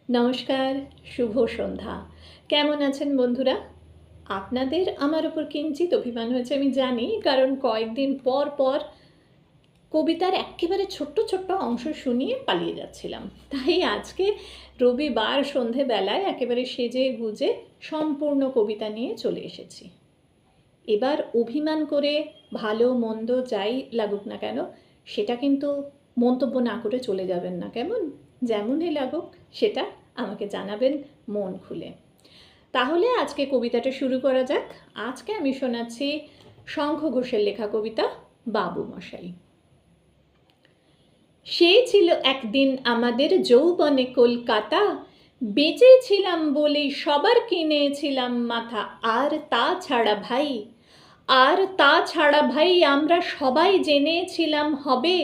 নমস্কার, শুভ সন্ধ্যা। কেমন আছেন বন্ধুরা? আপনাদের আমার উপর কিঞ্চিৎ অভিমান হয়েছে আমি জানি, কারণ কয়েকদিন পর পর কবিতার এক্কেবারে ছোট্ট ছোট্ট অংশ শুনিয়ে পালিয়ে যাচ্ছিলাম। তাই আজকে রবিবার সন্ধেবেলায় একেবারে সেজে গুজে সম্পূর্ণ কবিতা নিয়ে চলে এসেছি। এবার অভিমান করে ভালো মন্দ যাই লাগুক না কেন, সেটা কিন্তু মন্তব্য না করে চলে যাবেন না, কেমন? যেমনই লাগুক সেটা আমাকে জানাবেন মন খুলে। তাহলে আজকে কবিতাটা শুরু করা যাক। আজকে আমি শোনাচ্ছি শঙ্খ ঘোষের লেখা কবিতা বাবু মশাই। সে ছিল একদিন আমাদের যৌবনে কলকাতা, বেঁচেছিলাম বলেই সবার কিনেছিলাম মাথা। আর তাছাড়া ভাই আমরা সবাই জেনেছিলাম হবে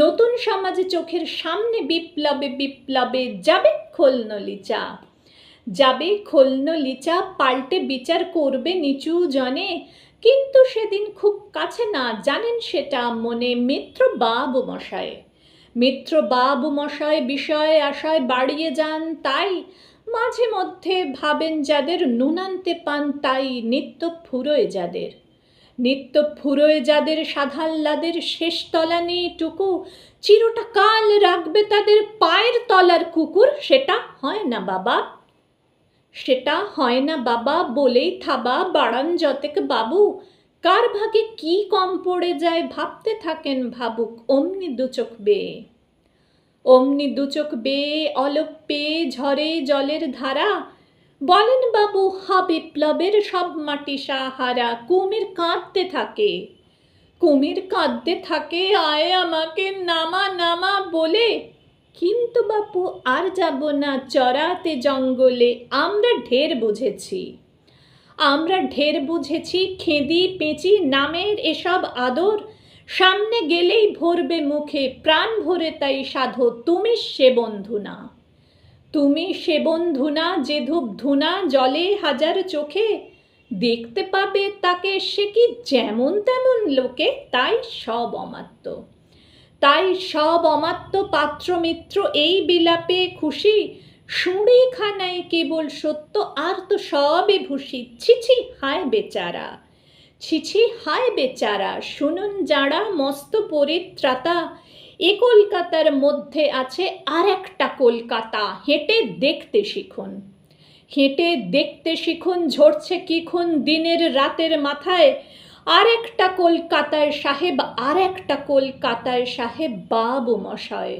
নতুন সমাজে চোখের সামনে বিপ্লবে বিপ্লবে যাবে খোলনলিচা পাল্টে বিচার করবে নিচু জনে। কিন্তু সেদিন খুব কাছে না জানেন সেটা মনে মিত্র বাবু মশাই বিষয় আশায় বাড়িয়ে যান, তাই মাঝে মধ্যে ভাবেন যাদের নুন আনতে পান তাই নিত্য ফুরোয় যাদের সাধাল্লাদের শেষ তলানিটুকু চিরটা কাল রাখবে তাদের পায়ের তলার কুকুর। সেটা হয় না বাবা বলেই থাবা বাড়ান যতেক বাবু। কার ভাগে কি কম পড়ে যায় ভাবতে থাকেন ভাবুক অমনি দুচোখ বেয়ে অলপ পেয়ে ঝরে জলের ধারা। বলেন বাবু হা বিপ্লবের সব মাটি সাহারা। কুমির কাঁদতে থাকে আয় আমাকে নামা নামা বলে। কিন্তু বাপু আর যাব না চড়াতে জঙ্গলে। আমরা ঢের বুঝেছি খেদি পেঁচি নামের এসব আদর সামনে গেলেই ভরবে মুখে প্রাণ ভরে তাই সাধো। তুমি সে বন্ধু না যে ধূপ ধুনা জলে হাজার চোখে দেখতে পাবে তাকে সে কি যেমন তেমন লোকে। তাই সব অমাত্য পাত্র মিত্র এই বিলাপে খুশি। সুঁড়িখানায় কেবল সত্য আর তো সবই ভূষি। ছিছি হায় বেচারা শুনুন যারা মস্ত পরিত্রাতা। এ কলকাতার মধ্যে আছে আর একটা কলকাতা। হেঁটে দেখতে শিখুন ঝরছে কিখুন দিনের রাতের মাথায়। আর একটা কলকাতায় সাহেব বাবু মশাই।